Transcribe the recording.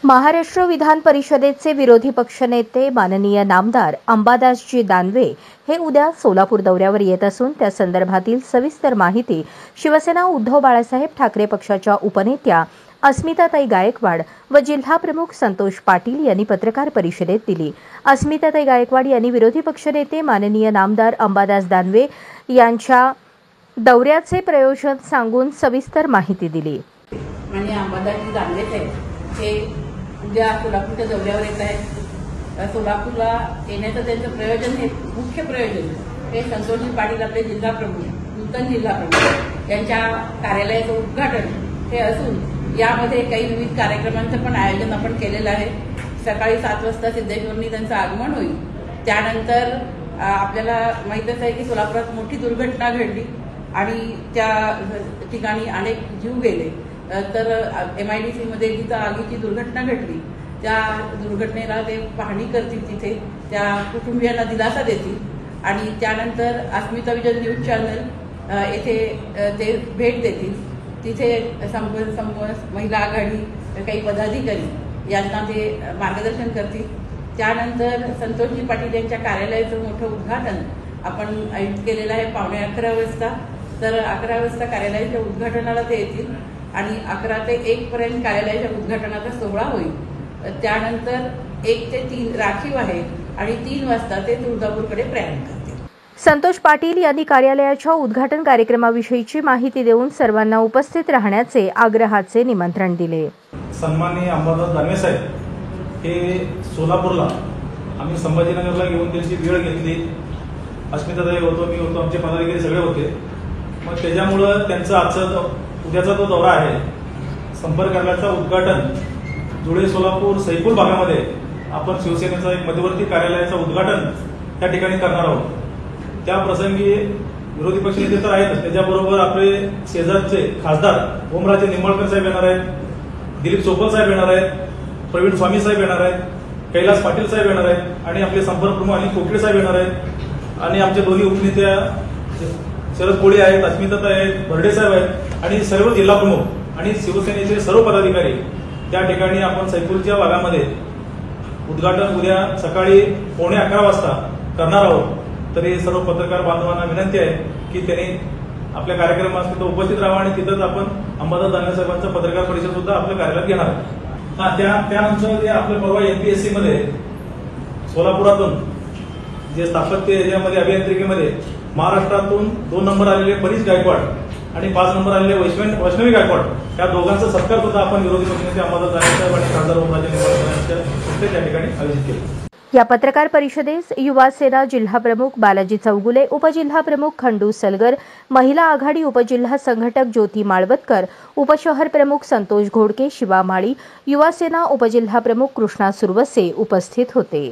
महाराष्ट्र विधान परिषदेचे विरोधी पक्षनेते माननीय नामदार अंबादासजी दानवे हे उद्या सोलापूर दौऱ्यावर येत असून त्या संदर्भातील सविस्तर माहिती शिवसेना उद्धव बाळासाहेब ठाकरे पक्षाच्या उपनेत्या अस्मिताताई गायकवाड व जिल्हाप्रमुख संतोष पाटील यांनी पत्रकार परिषदेत दिली। अस्मिताताई गायकवाड यांनी विरोधी पक्षनेते माननीय नामदार अंबादास दानवे यांच्या दौऱ्याचे प्रयोजन सांगून सविस्तर माहिती दिली। माननीय अंबादासजी दानवे हे उद्या सोलापूरच्या दौऱ्यावर येत आहेत। सोलापूरला येण्याचं त्यांचं प्रयोजन हे मुख्य प्रयोजन हे संतोषजी पाटील आपले जिल्हाप्रमुख नूतन जिल्हाप्रमुख यांच्या कार्यालयाचं उद्घाटन हे असून यामध्ये काही विविध कार्यक्रमांचं पण आयोजन आपण केलेलं आहे। सकाळी 7 वाजता सिद्धेश्वरनी त्यांचं आगमन होईल। त्यानंतर आपल्याला माहीतच आहे की सोलापुरात मोठी दुर्घटना घडली आणि त्या ठिकाणी अनेक जीव गेले। तर MIDC मध्ये जिथं आगीची दुर्घटना घडली त्या दुर्घटनेला ते पाहणी करतील, तिथे त्या कुटुंबियांना दिलासा देतील आणि त्यानंतर अस्मिता विजन न्यूज चॅनल येथे ते भेट देतील। तिथे महिला आघाडी काही पदाधिकारी यांना ते मार्गदर्शन करतील। त्यानंतर संतोषजी पाटील यांच्या कार्यालयाचं मोठं उद्घाटन आपण आयोजित केलेलं आहे 11:15 वाजता। तर 11 वाजता कार्यालयाच्या उद्घाटनाला ते येतील आणि 11 ते 1 पर्यंत कार्यालयाच्या उद्घाटनाचा सोहळा होईल। त्यानंतर 1 ते 3 राखीव आहे आणि 3 वाजता ते तुळजापूरकडे प्रयाण करतील। संतोष पाटील यांनी कार्यालयाच्या उद्घाटन कार्यक्रमाविषयीची माहिती देऊन सर्वांना उपस्थित राहण्याचे आग्रहाचे निमंत्रण दिले। सन्माननीय अंबादास दानवे साहेब हे सोलापूरला आम्ही संभाजीनगरला घेऊन त्यांची वेळ घेतली। अस्मिताताई होतो, मी होतो, आमचे पदाधिकारी सगळे होते। मग त्याच्यामुळं त्यांचा आजचा उद्याचा तो दौरा आहे संपर्क कार्यालयाचं उद्घाटन धुळे सोलापूर सैफुल भागामध्ये आपण शिवसेनेचं एक मध्यवर्ती कार्यालयाचं उद्घाटन त्या ठिकाणी करणार आहोत। त्या प्रसंगी विरोधी पक्षनेते तर आहेतच, त्याच्याबरोबर आपले शेजारचे खासदार ओमराजे निंबाळकर साहेब येणार आहेत, दिलीप चोपल साहेब येणार आहेत, प्रवीण स्वामी साहेब येणार आहेत, कैलास पाटील साहेब येणार आहेत आणि आपले संपर्क प्रमुख अनिल कोकळे साहेब येणार आहेत आणि आमचे दोन्ही उपनेत्या शरद कोळी आहेत, अस्मिताताई आहेत, बर्डे साहेब आहेत आणि सर्व जिल्हा प्रमुख आणि शिवसेनेचे सर्व पदाधिकारी त्या ठिकाणी आपण सैफुलच्या भागामध्ये उद्घाटन उद्या सकाळी 11:15 वाजता करणार आहोत। तर हे सर्व पत्रकार बांधवांना विनंती आहे की त्यांनी आपल्या कार्यक्रमात तिथं उपस्थित राहावं आणि तिथंच आपण अंबादास दानवे साहेबांचं पत्रकार परिषद सुद्धा आपल्या कार्यालयात घेणार आहोत। त्यानंतर आपल्या परवा MPSC मध्ये सोलापुरातून जे स्थापत्य याच्यामध्ये अभियांत्रिकीमध्ये महाराष्ट्रातून 2 नंबर आलेले परीश गायकवाड आणि 5 नंबर आलेले वैष्णवी गायकवाड या दोघांचा सत्कार सुद्धा आपण विरोधी पक्षनेते अंबादास दानवे साहेब आणि खासदार ओमराजे निंबाळकर यांच्या त्या ठिकाणी आयोजित केले। या पत्रकार परिषदेस युवा सेना जिल्हाप्रमुख बालाजी चौगुले, उपजिल्हाप्रमुख खंडू सलगर, महिला आघाडी उपजिल्हा संघटक ज्योती माळवतकर, उपशहर प्रमुख संतोष घोडके, शिवा माळी, युवा सेना उपजिल्हाप्रमुख कृष्णा सुरवसे उपस्थित होते।